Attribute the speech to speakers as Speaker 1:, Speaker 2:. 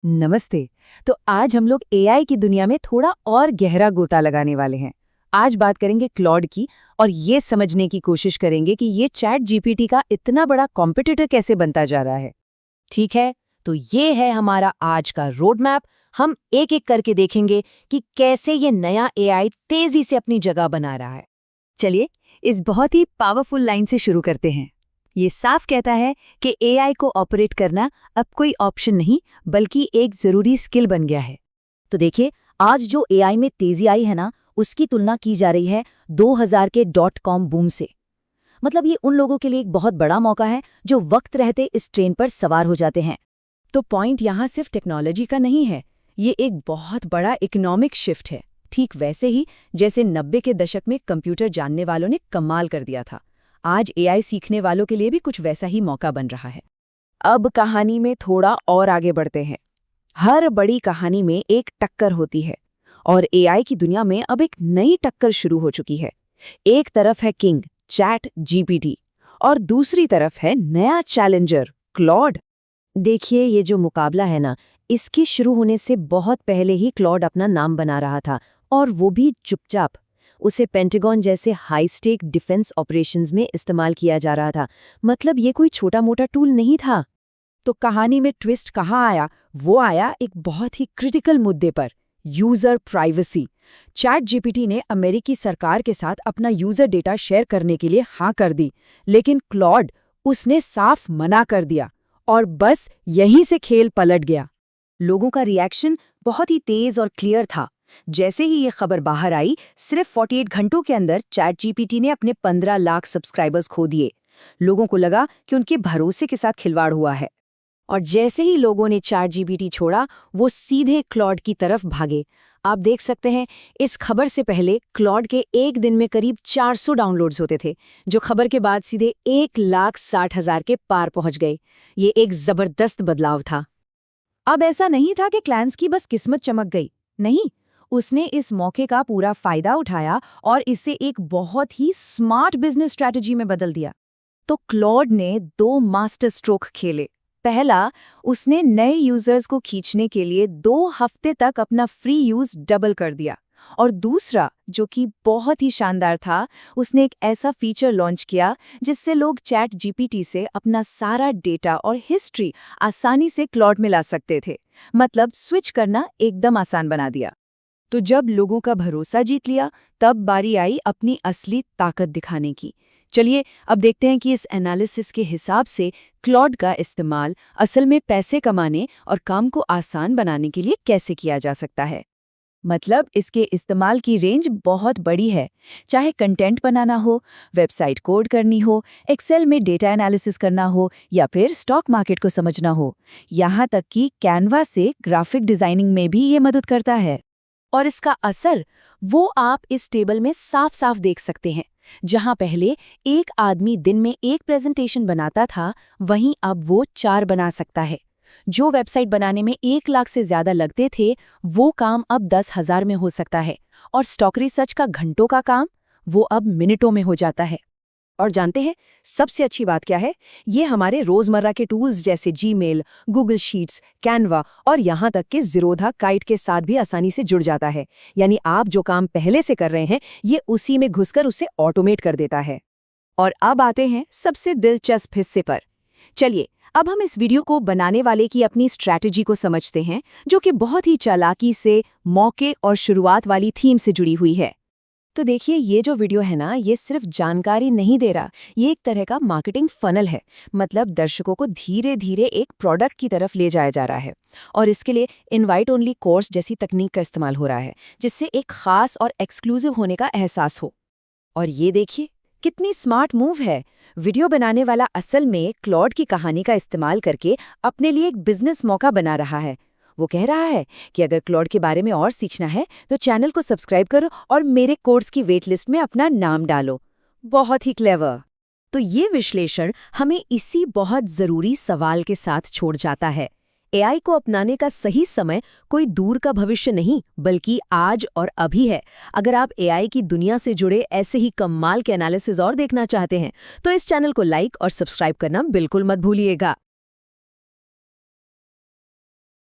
Speaker 1: नमस्ते। तो आज हम लोग एआई की दुनिया में थोड़ा और गहरा गोता लगाने वाले हैं। आज बात करेंगे क्लॉड की और ये समझने की कोशिश करेंगे कि ये चैट जीपीटी का इतना बड़ा कॉम्पिटिटर कैसे बनता जा रहा है। ठीक है, तो ये है हमारा आज का रोड मैप। हम एक एक करके देखेंगे कि कैसे ये नया एआई तेजी से अपनी जगह बना रहा है। चलिए, इस बहुत ही पावरफुल लाइन से शुरू करते हैं। ये साफ कहता है कि एआई को ऑपरेट करना अब कोई ऑप्शन नहीं बल्कि एक जरूरी स्किल बन गया है।
Speaker 2: तो देखिए, आज जो एआई में तेजी आई है ना, उसकी तुलना की जा रही है 2000 के .com बूम से। मतलब ये उन लोगों के लिए एक बहुत बड़ा मौका है जो वक्त रहते इस ट्रेन पर सवार हो जाते हैं।
Speaker 1: तो पॉइंट यहाँ सिर्फ टेक्नोलॉजी का नहीं है, ये एक बहुत बड़ा इकोनॉमिक शिफ्ट है। ठीक वैसे ही जैसे 90 के दशक में कंप्यूटर जानने वालों ने कमाल कर दिया था, आज एआई सीखने वालों के लिए भी कुछ वैसा ही मौका बन रहा है। अब कहानी में थोड़ा और आगे बढ़ते हैं। हर बड़ी कहानी में एक टक्कर होती है और एआई की दुनिया में अब एक नई टक्कर शुरू हो चुकी है। एक तरफ है किंग चैट जीपीटी और दूसरी तरफ है नया चैलेंजर क्लॉड।
Speaker 2: देखिए, ये जो मुकाबला है ना, इसके शुरू होने से बहुत पहले ही क्लॉड अपना नाम बना रहा था, और वो भी चुपचाप। उसे पेंटागन जैसे हाई स्टेक डिफेंस ऑपरेशंस में इस्तेमाल किया जा रहा था। मतलब ये कोई छोटा मोटा टूल नहीं था।
Speaker 1: तो कहानी में ट्विस्ट कहाँ आया? वो आया एक बहुत ही क्रिटिकल मुद्दे पर, यूजर प्राइवेसी। चैट जीपीटी ने अमेरिकी सरकार के साथ अपना यूजर डेटा शेयर करने के लिए हाँ कर दी, लेकिन क्लॉड उसने साफ मना कर दिया और बस यहीं से खेल पलट गया। लोगों का रिएक्शन बहुत ही तेज और क्लियर था। जैसे ही ये खबर बाहर आई, सिर्फ 48 घंटों के अंदर चैट जीपीटी ने अपने 15 लाख सब्सक्राइबर्स खो दिए। लोगों को लगा कि उनके भरोसे के साथ खिलवाड़ हुआ है। और जैसे ही लोगों ने चैट जीपीटी छोड़ा, वो सीधे क्लॉड की तरफ भागे। आप देख सकते हैं, इस खबर से पहले क्लॉड के एक दिन में करीब 400 डाउनलोड्स होते थे, जो खबर के बाद सीधे 1,60,000 के पार पहुंच गए। ये एक जबरदस्त बदलाव था। अब ऐसा नहीं था कि क्लैंस की बस किस्मत चमक गई। नहीं, उसने इस मौके का पूरा फायदा उठाया और इसे एक बहुत ही स्मार्ट बिजनेस स्ट्रैटेजी में बदल दिया। तो क्लॉड ने 2 मास्टर स्ट्रोक खेले। पहला, उसने नए यूजर्स को खींचने के लिए 2 हफ्ते तक अपना फ्री यूज डबल कर दिया। और दूसरा, जो कि बहुत ही शानदार था, उसने एक ऐसा फीचर लॉन्च किया जिससे लोग चैट जीपीटी से अपना सारा डेटा और हिस्ट्री आसानी से क्लॉड में ला सकते थे। मतलब स्विच करना एकदम आसान बना दिया। तो जब लोगों का भरोसा जीत लिया, तब बारी आई अपनी असली ताकत दिखाने की। चलिए अब देखते हैं कि इस एनालिसिस के हिसाब से क्लॉड का इस्तेमाल असल में पैसे कमाने और काम को आसान बनाने के लिए कैसे किया जा सकता है। मतलब इसके इस्तेमाल की रेंज बहुत बड़ी है। चाहे कंटेंट बनाना हो, वेबसाइट कोड करनी हो, एक्सेल में डेटा एनालिसिस करना हो या फिर स्टॉक मार्केट को समझना हो, यहाँ तक कि कैनवा से ग्राफिक डिजाइनिंग में भी ये मदद करता है। और इसका असर वो आप इस टेबल में साफ साफ देख सकते हैं। जहां पहले एक आदमी दिन में एक प्रेजेंटेशन बनाता था, वहीं अब वो 4 बना सकता है। जो वेबसाइट बनाने में 1 लाख से ज्यादा लगते थे, वो काम अब 10,000 में हो सकता है। और स्टॉक रिसर्च का घंटों का काम वो अब मिनटों में हो जाता है। और जानते हैं सबसे अच्छी बात क्या है? ये हमारे रोजमर्रा के टूल्स जैसे जीमेल, गूगल शीट्स, कैनवा और यहाँ तक कि ज़ीरोधा काइट के साथ भी आसानी से जुड़ जाता है। यानी आप जो काम पहले से कर रहे हैं, ये उसी में घुसकर उसे ऑटोमेट कर देता है। और अब आते हैं सबसे दिलचस्प हिस्से पर। चलिए अब हम इस वीडियो को बनाने वाले की अपनी स्ट्रैटेजी को समझते हैं, जो कि बहुत ही चालाकी से मौके और शुरुआत वाली थीम से जुड़ी हुई है। तो देखिए, ये जो वीडियो है ना, ये सिर्फ जानकारी नहीं दे रहा, ये एक तरह का मार्केटिंग फनल है। मतलब दर्शकों को धीरे धीरे एक प्रोडक्ट की तरफ ले जाया जा रहा है। और इसके लिए इनवाइट ओनली कोर्स जैसी तकनीक का इस्तेमाल हो रहा है, जिससे एक खास और एक्सक्लूसिव होने का एहसास हो। और ये देखिए कितनी स्मार्ट मूव है। वीडियो बनाने वाला असल में क्लॉड की कहानी का इस्तेमाल करके अपने लिए एक बिजनेस मौका बना रहा है। वो कह रहा है कि अगर क्लॉड के बारे में और सीखना है तो चैनल को सब्सक्राइब करो और मेरे कोर्स की वेट लिस्ट में अपना नाम डालो। बहुत ही क्लेवर। तो ये विश्लेषण हमें इसी बहुत ज़रूरी सवाल के साथ छोड़ जाता है। एआई को अपनाने का सही समय कोई दूर का भविष्य नहीं, बल्कि आज और अभी है। अगर आप एआई की दुनिया से जुड़े ऐसे ही कमाल के एनालिसिस और देखना चाहते हैं, तो इस चैनल को लाइक और सब्सक्राइब करना बिल्कुल मत भूलिएगा।